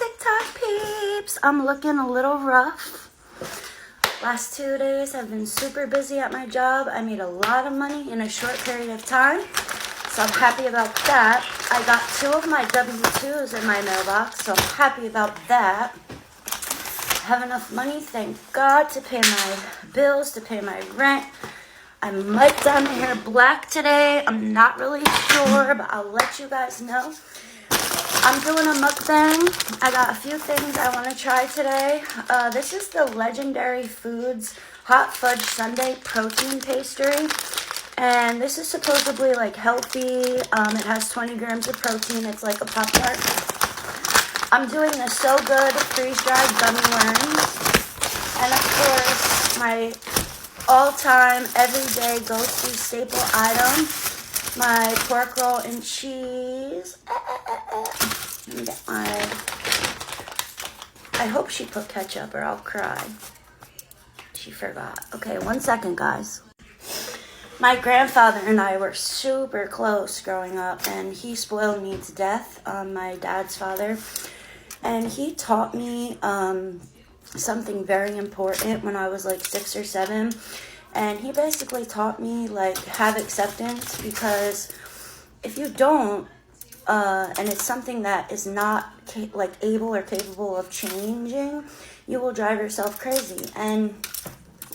TikTok peeps. I'm looking a little rough. Last 2 days I've been super busy at my job. I made a lot of money in a short period of time, so I'm happy about that. I got 2 of my W-2s in my mailbox, so I'm happy about that. I have enough money, thank God, to pay my bills, to pay my rent. I might dye my hair black today. I'm not really sure, but I'll let you guys know. I'm doing a mukbang. I got a few things I want to try today. This is the Legendary Foods Hot Fudge Sundae Protein Pastry. And this is supposedly like healthy. It has 20 grams of protein. It's like a Pop-Tart. I'm doing the So Good freeze-dried gummy worms. And of course, my all-time, everyday go-to staple item, my pork roll and cheese. Let me get my... I hope she put ketchup or I'll cry. She forgot. Okay, 1 second, guys. My grandfather and I were super close growing up, and he spoiled me to death, my dad's father. And he taught me something very important when I was like 6 or 7. And he basically taught me, like, have acceptance, because if you don't, and it's something that is not, like, able or capable of changing, you will drive yourself crazy. And,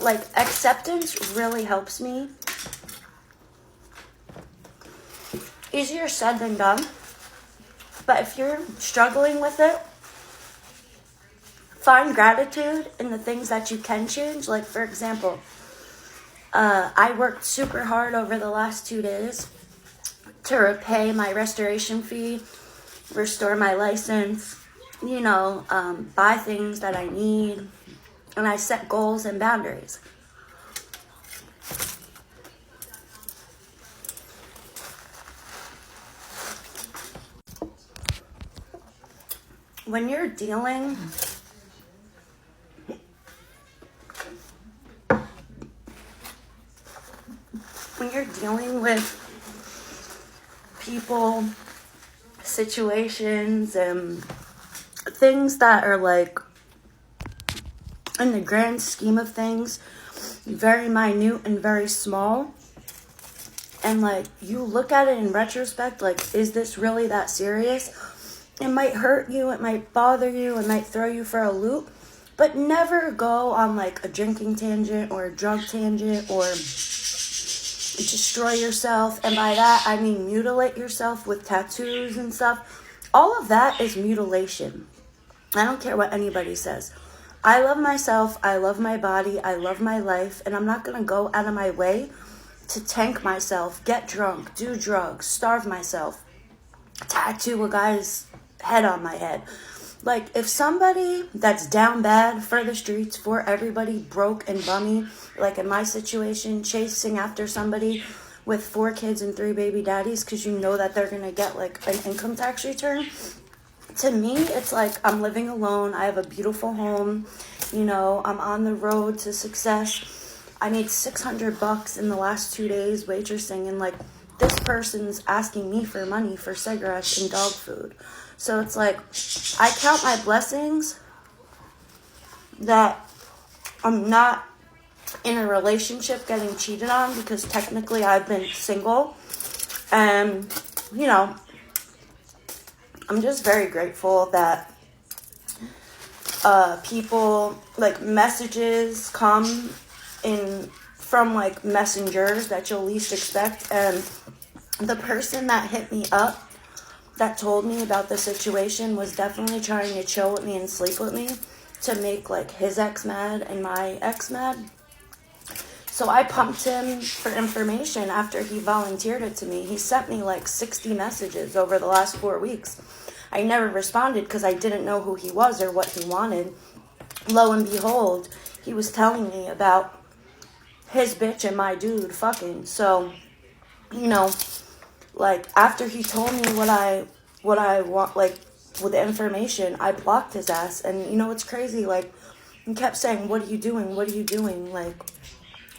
like, acceptance really helps me. Easier said than done. But if you're struggling with it, find gratitude in the things that you can change. Like, for example, I worked super hard over the last 2 days to repay my restoration fee, restore my license, you know, buy things that I need, and I set goals and boundaries. When you're dealing with people, situations, and things that are, like, in the grand scheme of things, very minute and very small, and, like, you look at it in retrospect, like, is this really that serious? It might hurt you, it might bother you, it might throw you for a loop, but never go on, like, a drinking tangent or a drug tangent or destroy yourself. And by that, I mean mutilate yourself with tattoos and stuff. All of that is mutilation. I don't care what anybody says. I love myself, I love my body, I love my life, and I'm not going to go out of my way to tank myself, get drunk, do drugs, starve myself, tattoo a guy's head on my head. Like, if somebody that's down bad for the streets, for everybody, broke and bummy, like in my situation, chasing after somebody with 4 kids and 3 baby daddies because you know that they're going to get, like, an income tax return, to me, it's like I'm living alone. I have a beautiful home. You know, I'm on the road to success. I made $600 in the last 2 days waitressing, and, like, this person's asking me for money for cigarettes and dog food. So it's like, I count my blessings that I'm not in a relationship getting cheated on, because technically I've been single. And, you know, I'm just very grateful that people, like, messages come in from, like, messengers that you'll least expect. And the person that hit me up, that told me about the situation, was definitely trying to chill with me and sleep with me to make, like, his ex mad and my ex mad. So I pumped him for information after he volunteered it to me. He sent me, like, 60 messages over the last 4 weeks. I never responded because I didn't know who he was or what he wanted. Lo and behold, he was telling me about his bitch and my dude fucking. So, you know, like, after he told me what I want, like, with the information, I blocked his ass. And, you know, it's crazy, like, he kept saying, what are you doing, like,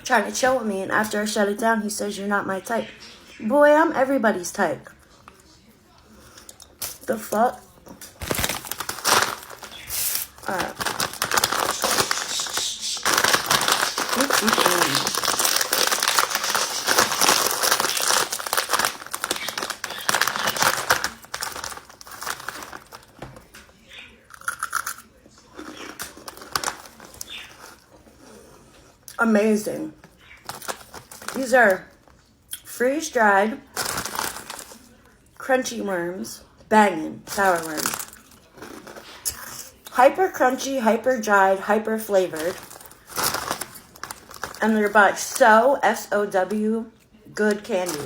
trying to chill with me. And after I shut it down, he says, you're not my type. Boy, I'm everybody's type. The fuck? Alright. Amazing. These are freeze-dried crunchy worms, bangin', sour worms. Hyper crunchy, hyper dried, hyper flavored. And they're by S-O-W, good candy.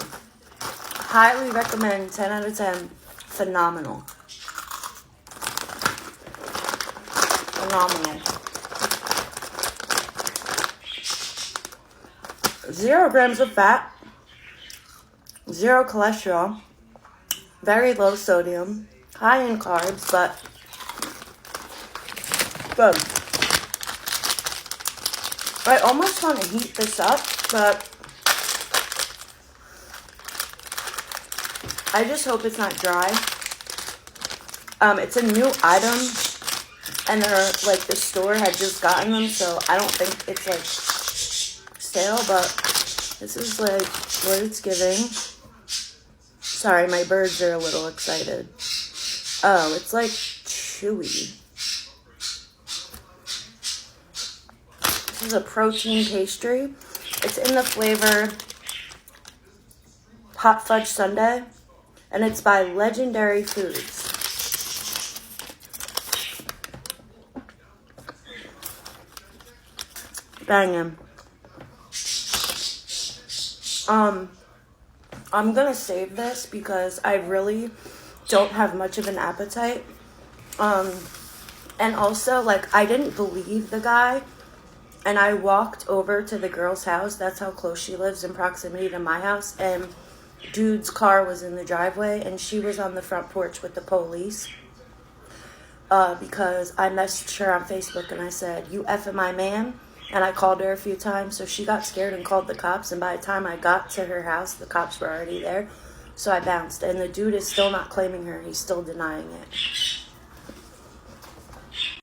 Highly recommend, 10 out of 10. Phenomenal. Phenomenal. 0 grams of fat, 0 cholesterol, very low sodium, high in carbs, but good. I almost want to heat this up, but I just hope it's not dry. It's a new item, and they're like the store had just gotten them, so I don't think it's like stale, but this is like what it's giving. Sorry, my birds are a little excited. Oh, it's like chewy. This is a protein pastry. It's in the flavor Hot Fudge Sundae, and it's by Legendary Foods. Bangin'. I'm gonna save this because I really don't have much of an appetite. And also, like, I didn't believe the guy, and I walked over to the girl's house. That's how close she lives, in proximity to my house, and dude's car was in the driveway, and she was on the front porch with the police, because I messaged her on Facebook, and I said, "You effing my man," and I called her a few times, so she got scared and called the cops, and by the time I got to her house, the cops were already there, so I bounced, and the dude is still not claiming her. He's still denying it.